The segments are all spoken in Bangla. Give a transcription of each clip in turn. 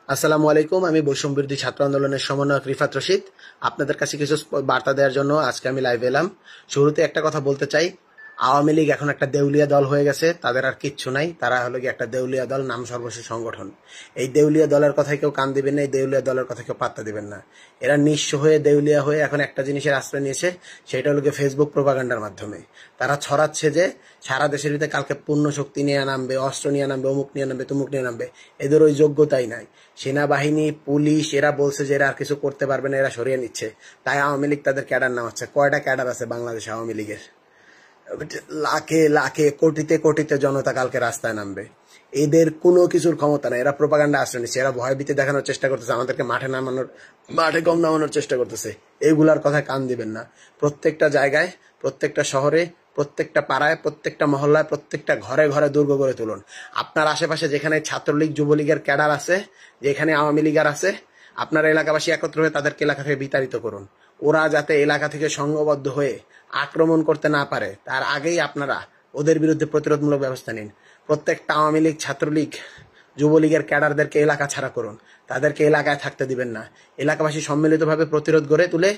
আসসালামু আলাইকুম। আমি বৈষম্য বিরোধী ছাত্র আন্দোলনের সমন্বয়ক রিফাত রশিদ। আপনাদের কাছে কিছু বার্তা দেওয়ার জন্য আজকে আমি লাইভে এলাম। শুরুতে একটা কথা বলতে চাই, আওয়ামী লীগ এখন একটা দেউলিয়া দল হয়ে গেছে। তাদের আর কিচ্ছু নাই, তারা হলো গিয়ে একটা দেউলিয়া দল, নাম সর্বস্ব সংগঠন। এই দেউলিয়া দলের কথায় কেউ কান দিবেন না, এই দেউলিয়া দলের কথা কেউ পাত্তা দিবেন না। এরা নিঃস্ব হয়ে দেউলিয়া হয়ে এখন একটা জিনিসের আশ্রয় নিয়েছে, সেটা হলো গিয়ে ফেসবুক প্রোপাগান্ডার মাধ্যমে। তারা ছড়াচ্ছে যে সারা দেশের ভিতরে কালকে পূর্ণ শক্তি নিয়ে নামবে, অস্ত্র নিয়ে নামবে, অমুক নিয়ে নামবে, তুমুক নিয়ে নামবে। এদের ওই যোগ্যতাই নাই। সেনাবাহিনী, পুলিশ এরা বলছে যে এরা আর কিছু করতে পারবে না, এরা সরিয়ে নিচ্ছে। তাই আওয়ামী লীগ তাদের ক্যাডার নামাচ্ছে। কয়টা ক্যাডার আছে বাংলাদেশে আওয়ামী লীগের? লাখে লাখে কোটিতে কোটিতে জনতা কালকে রাস্তায় নামবে। এদের কোনো কিছুর ক্ষমতা নাই। এরা প্রোপাগান্ডা আশ্রয় নিচ্ছে, এরা ভয়ভীতি দেখানোর চেষ্টা করতেছে, আমাদেরকে মাঠে কম নামানোর চেষ্টা করতেছে। এইগুলার কথায় কান দিবেন না। প্রত্যেকটা জায়গায়, প্রত্যেকটা শহরে, প্রত্যেকটা পাড়ায়, প্রত্যেকটা মহল্লায়, প্রত্যেকটা ঘরে ঘরে দুর্গ গড়ে তুলুন। আপনার আশেপাশে যেখানে ছাত্রলীগ, যুবলীগের ক্যাডার আছে, যেখানে আওয়ামী লীগার আছে, আপনার এলাকাবাসী একত্র হয়ে তাদেরকে এলাকা থেকে বিতাড়িত করুন। ওরা যাতে এলাকা থেকে সংঘবদ্ধ হয়ে আক্রমণ করতে না পারে, তার আগেই আপনারা ওদের বিরুদ্ধে প্রতিরোধমূলক ব্যবস্থা নিন। প্রত্যেকটা আওয়ামী লীগ, ছাত্রলীগ, যুবলীগের ক্যাডারদেরকে এলাকা ছাড়া করুন। তাদেরকে এলাকায় থাকতে দিবেন না। এলাকাবাসী সম্মিলিতভাবে প্রতিরোধ গড়ে তুলে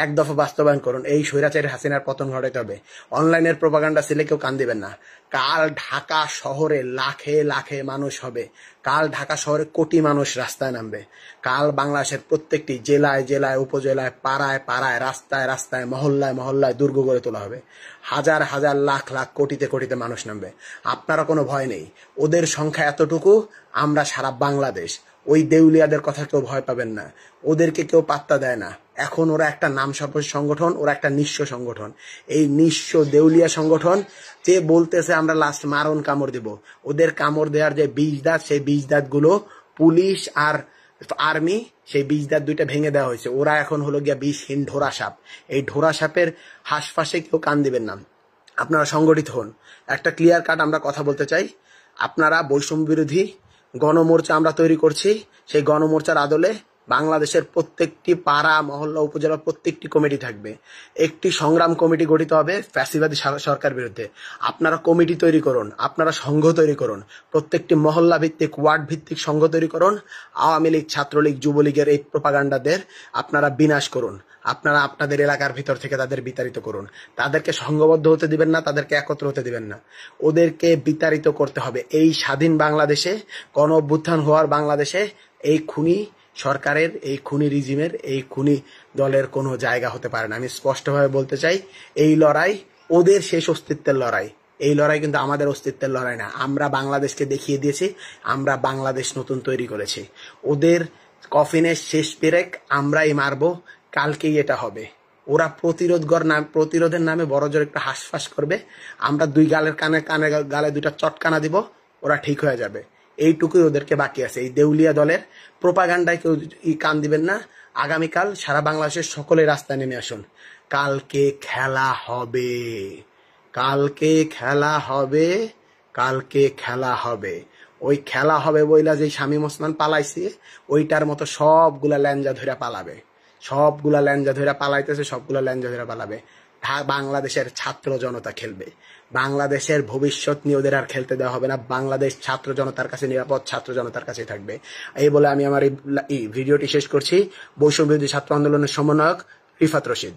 এক দফা বাস্তবায়ন করুন। এই স্বৈরাচারী হাসিনার পতন ঘটাতে হবে। অনলাইনের প্রোপাগান্ডা ছেলে কেউ কান দিবেন না। কাল ঢাকা শহরে লাখে লাখে মানুষ হবে। কাল ঢাকা শহরে কোটি মানুষ রাস্তায় নামবে। কাল বাংলাদেশের প্রত্যেকটি জেলায় জেলায়, উপজেলায়, পাড়ায় পাড়ায়, রাস্তায় রাস্তায়, মহল্লায় মহল্লায় দুর্গ গড়ে তোলা হবে। হাজার হাজার, লাখ লাখ, কোটিতে কোটিতে মানুষ নামবে। আপনারা কোনো ভয় নেই। ওদের সংখ্যা এতটুকু, আমরা সারা বাংলাদেশ। ওই দেউলিয়াদের কথা কেউ ভয় পাবেন না। ওদেরকে কেউ পাত্তা দেয় না। এখন ওরা একটা নাম সর্বস্ব সংগঠন, ওরা একটা নিঃস্ব সংগঠন। এই নিঃস্ব দেউলিয়া সংগঠন যে বলতেছে আমরা লাস্ট মারণ কামড় দিব, ওদের কামড় দেওয়ার যে বীজ দাঁত, সেই বীজ দাঁতগুলো পুলিশ আর আর্মি, সেই বীজ দাঁত দুইটা ভেঙে দেওয়া হয়েছে। ওরা এখন হলো গিয়া বিষহীন ঢোরা সাপ। এই ঢোরা সাপের হাঁসফাঁসে কেউ কান দিবেন না। আপনারা সংগঠিত হন। একটা ক্লিয়ার কাট আমরা কথা বলতে চাই। আপনারা বৈষম্য বিরোধী গণমোর্চা আমরা তৈরি করছি। সেই গণমোর্চার আদলে বাংলাদেশের প্রত্যেকটি পাড়া, মহল্লা, উপজেলা প্রত্যেকটি কমিটি থাকবে। একটি সংগ্রাম কমিটি গঠিত হবে ফ্যাসিবাদী সরকার বিরুদ্ধে। আপনারা কমিটি তৈরি করুন, আপনারা সংঘ তৈরি করুন। প্রত্যেকটি মহল্লা ভিত্তিক, ওয়ার্ড ভিত্তিক সংঘ তৈরি করুন। আওয়ামী লীগ, ছাত্রলীগ, যুবলীগের এই প্রোপাগান্ডাদের আপনারা বিনাশ করুন। আপনারা আপনাদের এলাকার ভিতর থেকে তাদের বিতাড়িত করুন। তাদেরকে সংঘবদ্ধ হতে দিবেন না, তাদেরকে একত্র হতে দিবেন না। ওদেরকে বিতাড়িত করতে হবে। এই স্বাধীন বাংলাদেশে, গণ অভ্যুত্থান হওয়ার বাংলাদেশে এই খুনি সরকারের, এই খুনি রিজিমের, এই খুনি দলের কোনো জায়গা হতে পারে না। আমি স্পষ্টভাবে বলতে চাই, এই লড়াই ওদের শেষ অস্তিত্বের লড়াই। এই লড়াই কিন্তু আমাদের অস্তিত্বের লড়াই না। আমরা বাংলাদেশকে দেখিয়ে দিয়েছি, আমরা বাংলাদেশ নতুন তৈরি করেছি। ওদের কফিনের শেষ পেরেক আমরাই মারবো। কালকেই এটা হবে। ওরা প্রতিরোধের নামে বড় জোর একটা হাঁসফাঁস করবে। আমরা দুই গালের গালে দুইটা চটকানা দিব, ওরা ঠিক হয়ে যাবে। এইটুকুই ওদেরকে বাকি আছে। এই দেউলিয়া দলের প্রোপাগান্ডায় কেউ কান দিবেন না। আগামীকাল সারা বাংলাদেশের সকলে রাস্তায় নেমে আসুন। কালকে খেলা হবে, কালকে খেলা হবে, কালকে খেলা হবে। ওই খেলা হবে বইলা যে শামীম ওসমান পালাইছে, ওইটার মতো সবগুলা ল্যাঞ্জা ধরে পালাবে। সবগুলা ল্যাঞ্জা ধরে পালাইতেছে, সবগুলা ল্যাঞ্জা ধরে পালাবে। বাংলাদেশের ছাত্র জনতা খেলবে। বাংলাদেশের ভবিষ্যৎ নিয়ে ওদের আর খেলতে দেওয়া হবে না। বাংলাদেশ ছাত্র জনতার কাছে নিরাপদ, ছাত্র জনতার কাছে থাকবে। এই বলে আমি আমার এই ভিডিওটি শেষ করছি। বৈষম্য বিরোধী ছাত্র আন্দোলনের সমন্বয়ক রিফাত রশিদ।